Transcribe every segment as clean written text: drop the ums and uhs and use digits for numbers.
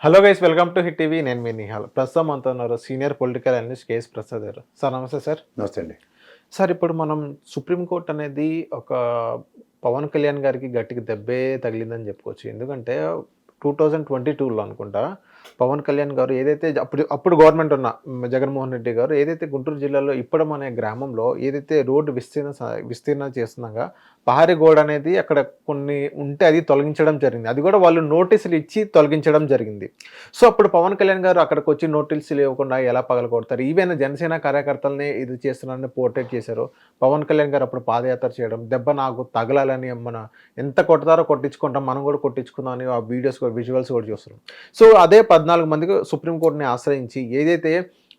Hello guys, welcome to hit TV. నేను మీ నిహాల్. ప్రస్తుతం మనతో ఉన్నారు senior political analyst KS Prasad గారు. సార్ నమస్తే సార్. నమస్తే అండి. సార్, ఇప్పుడు మనం సుప్రీంకోర్టు అనేది ఒక పవన్ కళ్యాణ్ గారికి గట్టిగా దెబ్బే తగిలిందని చెప్పుకోవచ్చు. ఎందుకంటే 2022లో అనుకుంటా పవన్ కళ్యాణ్ గారు ఏదైతే అప్పుడు గవర్నమెంట్ ఉన్న జగన్మోహన్ రెడ్డి గారు ఏదైతే గుంటూరు జిల్లాలో ఇప్పడం అనే గ్రామంలో ఏదైతే రోడ్డు విస్తీర్ణ చేస్తున్నాగా పహారీ గోడ అనేది అక్కడ కొన్ని ఉంటే అది తొలగించడం జరిగింది. అది కూడా వాళ్ళు నోటీసులు ఇచ్చి తొలగించడం జరిగింది. సో అప్పుడు పవన్ కళ్యాణ్ గారు అక్కడికి వచ్చి నోటీసులు ఇవ్వకుండా ఎలా పగలగొడతారు? ఈవెన్ జనసేన కార్యకర్తలని ఇది చేస్తున్నారని పోర్ట్రేట్ చేశారు. పవన్ కళ్యాణ్ గారు అప్పుడు పాదయాత్ర చేయడం, దెబ్బ నాకు తగలాలని ఎంత కొడతారో కొట్టించుకుంటాం, మనం కూడా కొట్టించుకుందాం అని ఆ వీడియోస్ విజువల్స్ కూడా చూస్తున్నాం. సో అదే 14 మందికి సుప్రీంకోర్టుని ఆశ్రయించి ఏదైతే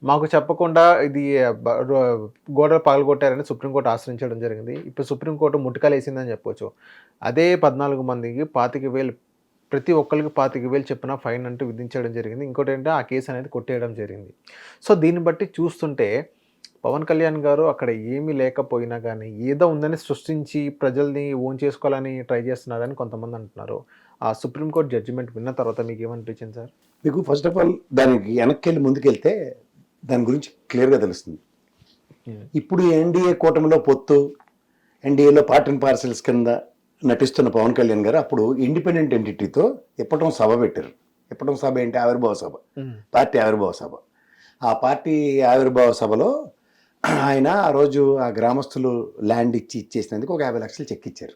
మాకు చెప్పకుండా ఇది గోడలు పగలగొట్టారని సుప్రీంకోర్టు ఆశ్రయించడం జరిగింది. ఇప్పుడు సుప్రీంకోర్టు ముట్టుకలేసిందని చెప్పొచ్చు. అదే 14 మందికి 25,000 ప్రతి ఒక్కరికి 25,000 చెప్పిన ఫైన్ అంటూ విధించడం జరిగింది. ఇంకోటి ఏంటంటే ఆ కేసు అనేది కొట్టేయడం జరిగింది. సో దీన్ని బట్టి చూస్తుంటే పవన్ కళ్యాణ్ గారు అక్కడ ఏమీ లేకపోయినా కానీ ఏదో ఉందని సృష్టించి ప్రజల్ని ఓన్ చేసుకోవాలని ట్రై చేస్తున్నారని కొంతమంది అంటున్నారు. ఆ సుప్రీంకోర్టు జడ్జిమెంట్ విన్న తర్వాత మీకు ఏమనిపించింది సార్? మీకు ఫస్ట్ ఆఫ్ ఆల్ దానికి వెనక్కి వెళ్ళి ముందుకెళ్తే దాని గురించి క్లియర్గా తెలుస్తుంది. ఇప్పుడు ఎన్డీఏ కూటమిలో పొత్తు, ఎన్డీఏలో పార్ట్ అండ్ పార్సల్స్ కింద నటిస్తున్న పవన్ కళ్యాణ్ గారు అప్పుడు ఇండిపెండెంట్ ఎంటిటీతో ఇప్పటం సభ పెట్టారు. ఇప్పటం సభ ఏంటి? ఆవిర్భావ సభ, పార్టీ ఆవిర్భావ సభ. ఆ పార్టీ ఆవిర్భావ సభలో ఆయన ఆ రోజు ఆ గ్రామస్తులు ల్యాండ్ ఇచ్చేసినందుకు ఒక 50 లక్షలు చెక్ ఇచ్చారు.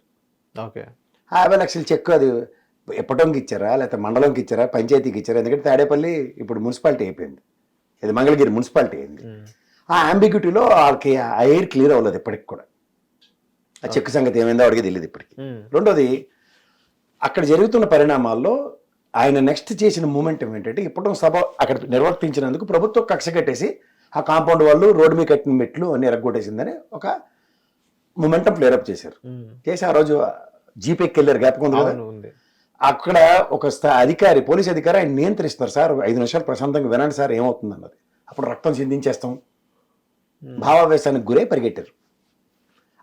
ఓకే, ఆ 50 లక్షల చెక్ అది ఇప్పటంకి ఇచ్చారా, లేకపోతే మండలంకి ఇచ్చారా, పంచాయతీకి ఇచ్చారా? ఎందుకంటే తాడేపల్లి ఇప్పుడు మున్సిపాలిటీ అయిపోయింది, ఇది మంగళగిరి మున్సిపాలిటీ అయింది. ఆ అంబిగ్యూటీలో వాళ్ళకి ఆ ఎయిర్ క్లియర్ అవ్వలేదు ఇప్పటికి కూడా. ఆ చెక్ సంగతి ఏమైందో అడిగి తెలియదు ఇప్పటికి. రెండోది, అక్కడ జరుగుతున్న పరిణామాల్లో ఆయన నెక్స్ట్ చేసిన మూమెంట్ ఏంటంటే ఇప్పటం సభ అక్కడ నిర్వర్తించినందుకు ప్రభుత్వం కక్ష కట్టేసి ఆ కాంపౌండ్ వాళ్ళు రోడ్డు మీద కట్టిన మెట్లు అన్ని ఎరగొట్టేసిందని ఒక మూమెంటం ఫ్లేరప్ చేశారు. చేసి ఆ రోజు జీపీకి వెళ్ళారు, జ్ఞాపకం ఉంది కదా. అక్కడ ఒక అధికారి, పోలీస్ అధికారి ఆయన నియంత్రిస్తారు. సార్ 5 నిమిషాలు ప్రశాంతంగా వినండి సార్, ఏమవుతుంది అన్నది. అప్పుడు రక్తం చిందించేస్తాం, భావావేశానికి గురై పరిగెట్టారు.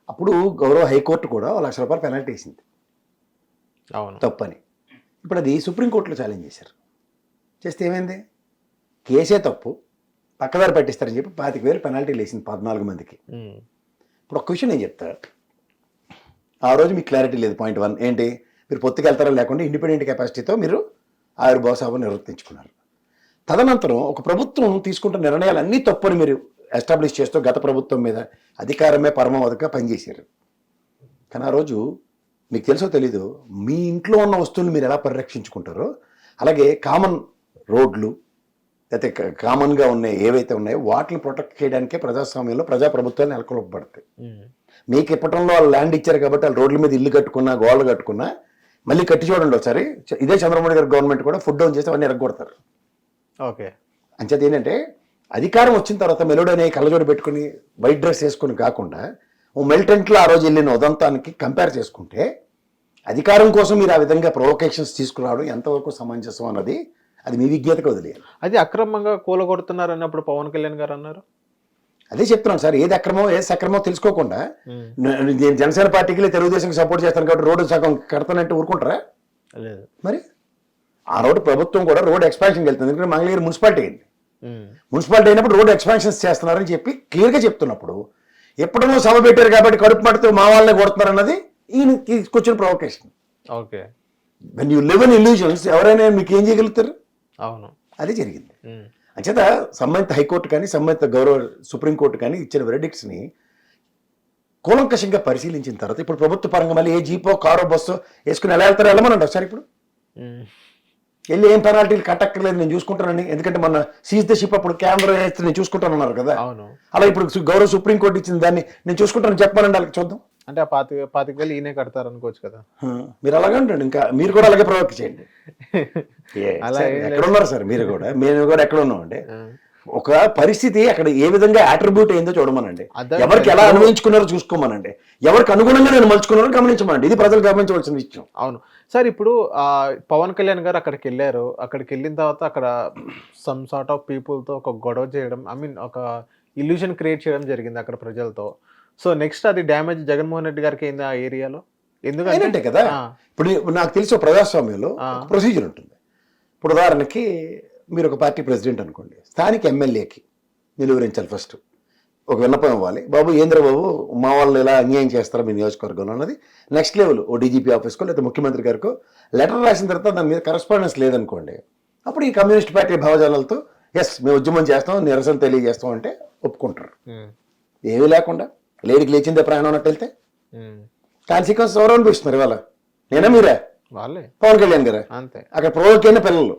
అప్పుడు గౌరవ హైకోర్టు కూడా ₹1,00,000 పెనాల్టీ వేసింది తప్పని. ఇప్పుడు అది సుప్రీంకోర్టులో ఛాలెంజ్ చేశారు. చేస్తే ఏమైంది? కేసే తప్పు, పక్కదారి పట్టిస్తారని చెప్పి 25,000 పెనాల్టీలు వేసింది 14 మందికి. ఇప్పుడు ఒక క్వశ్చన్ నేను చెప్తా. ఆ రోజు మీకు క్లారిటీ లేదు. పాయింట్ 1 ఏంటి? మీరు పొత్తుకు వెళ్తారా లేకుండా ఇండిపెండెంట్ కెపాసిటీతో మీరు ఆవిర్భావ సభ నిర్వర్తించుకున్నారు. తదనంతరం ఒక ప్రభుత్వం తీసుకుంటున్న నిర్ణయాలు అన్నీ తప్పని మీరు ఎస్టాబ్లిష్ చేస్తూ గత ప్రభుత్వం మీద అధికారమే పరమావధిగా పనిచేశారు. కానీ ఆ రోజు మీకు తెలుసో తెలీదు, మీ ఇంట్లో ఉన్న వస్తువులు మీరు ఎలా పరిరక్షించుకుంటారో అలాగే కామన్ రోడ్లు లేకపోతే కామన్గా ఉన్నాయి ఏవైతే ఉన్నాయో వాటిని ప్రొటెక్ట్ చేయడానికే ప్రజాస్వామ్యంలో ప్రజాప్రభుత్వాలు నెలకొల్పబడతాయి. మీకు ఇప్పటంలో వాళ్ళు ల్యాండ్ ఇచ్చారు కాబట్టి వాళ్ళు రోడ్ల మీద ఇల్లు కట్టుకున్నా, గోడలు కట్టుకున్నా, మళ్ళీ కట్టి చూడండి ఒకసారి. ఇదే చంద్రబాబు గారి గవర్నమెంట్ కూడా ఫుడ్ డౌన్ చేసి అవన్నీ ఎరగొడతారు. ఓకే, అంచేత ఏంటంటే అధికారం వచ్చిన తర్వాత మెలోడనే కళ్ళజోడు పెట్టుకుని వైట్ డ్రెస్ వేసుకుని కాకుండా ఓ మిలిటెంట్లో ఆ రోజు వెళ్ళిన ఉదంతానికి కంపేర్ చేసుకుంటే అధికారం కోసం మీరు ఆ విధంగా ప్రొవొకేషన్స్ తీసుకురావడం ఎంతవరకు సమంజసం అన్నది అది మీ విజ్ఞతకు వదిలేయాలి. అది అక్రమంగా కూలగొడుతున్నారు అన్నప్పుడు పవన్ కళ్యాణ్ గారు అన్నారు. అదే చెప్తున్నాను సార్, ఏది అక్రమం ఏది సక్రమో తెలుసుకోకుండా నేను జనసేన పార్టీకి తెలుగుదేశంకి సపోర్ట్ చేస్తాను కాబట్టి రోడ్డు సగం కడతానంటే ఊరుకుంటారా? లేదు. మరి ఆ రోడ్డు ప్రభుత్వం కూడా రోడ్ ఎక్స్పాన్షన్కి వెళ్తుంది. ఎందుకంటే మంగళగిరి మున్సిపాలిటీ అయింది. మున్సిపాలిటీ అయినప్పుడు రోడ్ ఎక్స్పాన్షన్స్ చేస్తున్నారని చెప్పి క్లియర్గా చెప్తున్నప్పుడు ఎప్పుడో సభ పెట్టారు కాబట్టి కడుపు మడితో మా వాళ్ళని కొడుతున్నారు అన్నది ఈయన తీసుకొచ్చిన provocation. Okay, when you live in illusions ఎవరైనా మీకు ఏం చేయగలుగుతారు? అవును, అది జరిగింది. అంచేత సంబంధిత హైకోర్టు కానీ సంబంధిత గౌరవ సుప్రీంకోర్టు కానీ ఇచ్చిన వెరడిక్ట్స్ని కూలంకషంగా పరిశీలించిన తర్వాత ఇప్పుడు ప్రభుత్వ పరంగా మళ్ళీ ఏ జీపో కారో బస్సో వేసుకుని ఎలా వెళ్తారో వెళ్ళమనండి ఒకసారి. ఇప్పుడు వెళ్ళి ఏం పెనాల్టీలు కట్టక్కర్లేదు, నేను చూసుకుంటానని. ఎందుకంటే మన సీజ్ ద షిప్ అప్పుడు కెమెరా వేస్తే నేను చూసుకుంటానన్నారు కదా. అలా ఇప్పుడు గౌరవ సుప్రీంకోర్టు ఇచ్చిన దాన్ని నేను చూసుకుంటానని చెప్పానండి. వాళ్ళకి చూద్దాం. అంటే ఆ 25,000 ఈయనే కడతారు అనుకోవచ్చు కదా. మీరు అలాగే ఉంటుంది, ఇంకా మీరు కూడా అలాగే ప్రవర్తి చేయండి. ఎక్కడ ఉన్నారు సార్ మీరు కూడా, మేము కూడా ఎక్కడ ఉన్నామండి. ఒక పరిస్థితి అక్కడ ఏ విధంగా అట్రిబ్యూట్ అయిందో చూడమనండి, ఎవరికి ఎలా అనుభవించుకున్నారో చూసుకోమనండి, ఎవరికి అనుగుణంగా నేను మలుచుకున్నారో గమనించమనండి. ఇది ప్రజలు గమనించవలసిన విషయం. అవును సార్. ఇప్పుడు పవన్ కళ్యాణ్ గారు అక్కడికి వెళ్ళారు. అక్కడికి వెళ్ళిన తర్వాత అక్కడ సమ్ సార్ట్ ఆఫ్ పీపుల్తో ఒక గొడవ చేయడం, ఒక ఇల్యూషన్ క్రియేట్ చేయడం జరిగింది అక్కడ ప్రజలతో. సో నెక్స్ట్ అది డ్యామేజ్ జగన్మోహన్ రెడ్డి గారికి అయింది ఆ ఏరియాలో. ఎందుకంటే కదా ఇప్పుడు నాకు తెలిసి ప్రజాస్వామ్యంలో ప్రొసీజర్ ఉంటుంది. ఇప్పుడు ఉదాహరణకి మీరు ఒక పార్టీ ప్రెసిడెంట్ అనుకోండి, స్థానిక ఎమ్మెల్యేకి నిలువరించాలి ఫస్ట్, ఒక విన్నపం ఇవ్వాలి, బాబు ఏంద్ర బాబు మా వాళ్ళు ఇలా అన్యాయం చేస్తారా మీ నియోజకవర్గంలో అన్నది. నెక్స్ట్ లెవెల్ ఓ డీజీపీ ఆఫీస్కో లేదా ముఖ్యమంత్రి గారికో లెటర్ రాసిన తర్వాత దాని మీద కరెస్పాండెన్స్ లేదనుకోండి, అప్పుడు ఈ కమ్యూనిస్ట్ పార్టీ భావజాలతో ఎస్ మేము ఉద్యమం చేస్తాం, నిరసన తెలియజేస్తాం అంటే ఒప్పుకుంటారు. ఏమీ లేకుండా లేడికి లేచిందే ప్రయాణం అన్నట్టు వెళ్తే కాన్సిక్వెన్స్ ఎవరు అనిపిస్తున్నారు ఇవాళ? నేనా మీరా? వాళ్ళే. పవన్ కళ్యాణ్ గారా? అంతే. అక్కడ ప్రొవోక్ అయిన పిల్లలు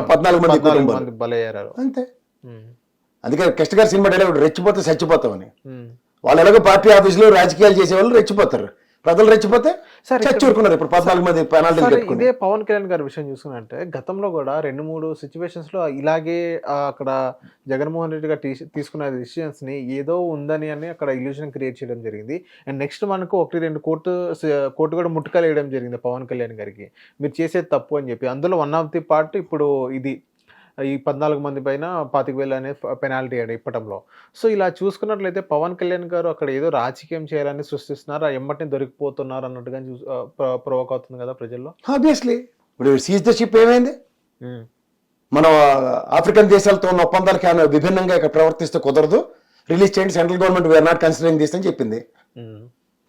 14 మంది కుటుంబాలు బలయ్యారు. అంతే. అందుకే కృష్ణ గారి సినిమా డైలాగ్ రెచ్చిపోతే చచ్చిపోతామని. వాళ్ళు ఎలాగో పార్టీ ఆఫీసులో రాజకీయాలు చేసేవాళ్ళు రెచ్చిపోతారు, ప్రజలు రెచ్చిపోతే చచ్చి ఊరుకున్నారు. ఇప్పుడు 14 మంది పెనాల్టీ పెట్టుకుని. ఇదే పవన్ కళ్యాణ్ గారి విషయం చూసుకున్నట్టే గతంలో కూడా 2-3 సిచ్యువేషన్స్ లో ఇలాగే అక్కడ జగన్మోహన్ రెడ్డి గారు తీసుకున్న డిసిషన్స్ ని ఏదో ఉందని అని అక్కడ ఇల్యూషన్ క్రియేట్ చేయడం జరిగింది. అండ్ నెక్స్ట్ మనకు 1-2 కోర్టు కూడా ముట్టుకలు వేయడం జరిగింది పవన్ కళ్యాణ్ గారికి, మీరు చేసేది తప్పు అని చెప్పి. అందులో వన్ ఆఫ్ ది పార్ట్ ఇప్పుడు ఇది ఈ 14 మంది పైన 25,000 అనే పెనాల్టీ ఇప్పటంలో. సో ఇలా చూసుకున్నట్లయితే పవన్ కళ్యాణ్ గారు అక్కడ ఏదో రాజకీయం చేయాలని సృష్టిస్తున్నారు, ఆ ఎమ్మటిని దొరికిపోతున్నారు అన్నట్టుగా ప్రొవోక్ అవుతుంది కదా ప్రజల్లో. ఆబ్వియస్లీ ఇప్పుడు సీజ్ ద షిప్ ఏమైంది? మనం ఆఫ్రికన్ దేశాలతో ఉన్న ఒప్పందాలకి ఆమె విభిన్నంగా ఇక్కడ ప్రవర్తిస్తే కుదరదు, రిలీజ్ చేయండి, central government we are not considering this అని చెప్పింది.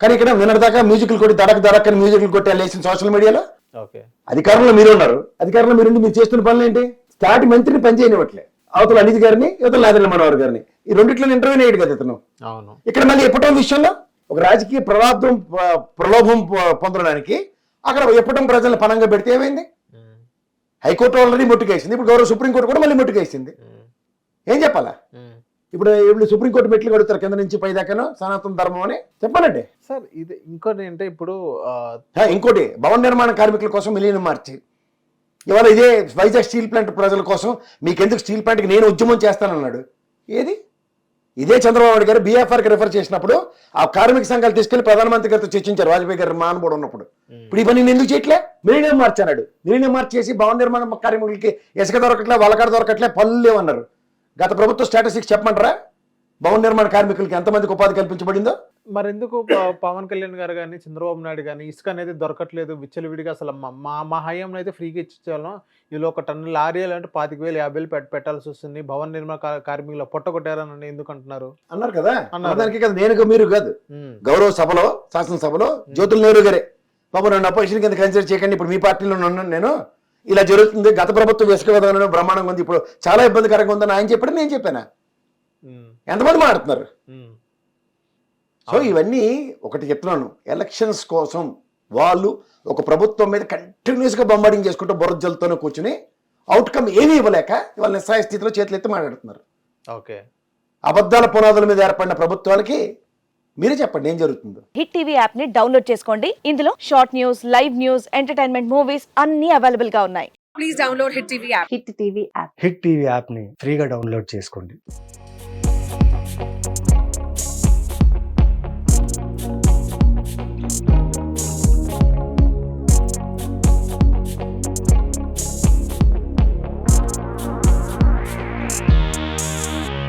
కానీ ఇక్కడ నిన్నటిదాకా మ్యూజిక్లు కొట్టి దడక్ అని మ్యూజిక్లు కొట్టి లేచిన సోషల్ మీడియాలో అధికారంలో మీరు ఉన్నారు, అధికారంలో మీరు చేస్తున్న పనులు ఏంటి? స్టార్ట్ మంత్రిని పనిచేయనివ్వట్లే, అవతల అనిత్ గారిని యువతల నాదెండ్ల మనోహర్ గారిని, ఈ రెండిట్లో ఇంటర్వ్యూ అయ్యాడు కదా ఇతను. ఇక్కడ మళ్ళీ ఎప్పటం విషయంలో ఒక రాజకీయ ప్రలోభం పొందడానికి అక్కడ ఎప్పటం ప్రజలను పనంగా పెడితే ఏమైంది? హైకోర్టు ఆల్రెడీ ముట్టుకేసింది, ఇప్పుడు గౌరవ సుప్రీంకోర్టు కూడా మళ్ళీ ముట్టుకేసింది. ఏం చెప్పాలా? ఇప్పుడు సుప్రీంకోర్టు మెట్లు కడుగుతారు కింద నుంచి పై దాకాను సనాతన ధర్మం అని చెప్పాలంటే. సార్ ఇది ఇంకోటి అంటే ఇప్పుడు ఇంకోటి భవన నిర్మాణ కార్మికుల కోసం మిలియన్ మార్చి ఇవాళ ఇదే వైజాగ్ స్టీల్ ప్లాంట్ ప్రజల కోసం మీకెందుకు స్టీల్ ప్లాంట్కి నేను ఉద్యమం చేస్తానన్నాడు. ఏది? ఇదే చంద్రబాబు నాయుడు గారు బీఎఫ్ఆర్కి రిఫర్ చేసినప్పుడు ఆ కార్మిక సంఘాలు తీసుకెళ్లి ప్రధానమంత్రి గారితో చర్చించారు, వాజ్పేయి గారు మానబోడు ఉన్నప్పుడు. ఇప్పుడు ఈ పని నేను ఎందుకు చేయట్లే? మిలియన్ మార్చి అన్నాడు. మిలియన్ మార్చి చేసి భవన నిర్మాణ కార్మికులకి ఇసుక దొరకట్లే, వాళ్ళకాడ దొరకట్లే, పనులు లేవన్నారు. గత ప్రభుత్వ స్టాటిస్టిక్స్ చెప్పమంటారా భవన నిర్మాణ కార్మికులకి ఎంతమందికి ఉపాధి కల్పించబడిందో? మరి ఎందుకు పవన్ కళ్యాణ్ గారు కానీ చంద్రబాబు నాయుడు కానీ ఇసుక అనేది దొరకట్లేదు విచ్చలవిడిగా? అసలు మా హయాంలో అయితే ఫ్రీగా ఇచ్చేవాళ్ళం, ఇలా ఒక టన్ను లారీలు అంటే 25,000 50,000 పెట్టాల్సి వస్తుంది, భవన నిర్మాణ కార్మికులు పొట్టగొట్టారని ఎందుకు అంటున్నారు? అన్నారు కదా, దానికి కదా నేను మీరు కాదు, గౌరవ సభలో శాసనసభలో జ్యోతుల నెహ్రూ గారే బాబు నన్ను అపోజిషన్ కింద కన్సిడర్ చేయకండి, ఇప్పుడు మీ పార్టీలో ఉన్నాను నేను, ఇలా జరుగుతుంది, గత ప్రభుత్వం ఇసుక విధానం బ్రహ్మాండంగా ఉంది, ఇప్పుడు చాలా ఇబ్బందికరంగా ఉందని ఆయన చెప్పాడు, నేను చెప్పానా? ఎంతమంది మాట్లాడుతున్నారు? సో ఇవన్నీ ఒకటి చెప్తున్నాను, ఎలక్షన్స్ కోసం వాళ్ళు ఒక ప్రభుత్వం మీద కంటిన్యూస్గా బొంబార్డింగ్ చేసుకుంటూ బుర్రజలతోనే కూర్చుని అవుట్కమ్ ఏమీ ఇవ్వలేక వాళ్ళ నిస్సాయ స్థితిలో చేతులెత్తి మాట్లాడుతున్నారు. ఓకే, అబద్ధాల పునాదుల మీద ఏర్పడిన ప్రభుత్వాలకి మీరే చెప్పండి ఏం జరుగుతుందో. హిట్ టీవీ యాప్ ని డౌన్లోడ్ చేసుకోండి, ఇందులో short news, live news, entertainment movies అన్ని అవైలబుల్ గా ఉన్నాయి. Please download Hit TV app. Hit TV app hit TV యాప్ని ఫ్రీగా డౌన్లోడ్ చేసుకోండి.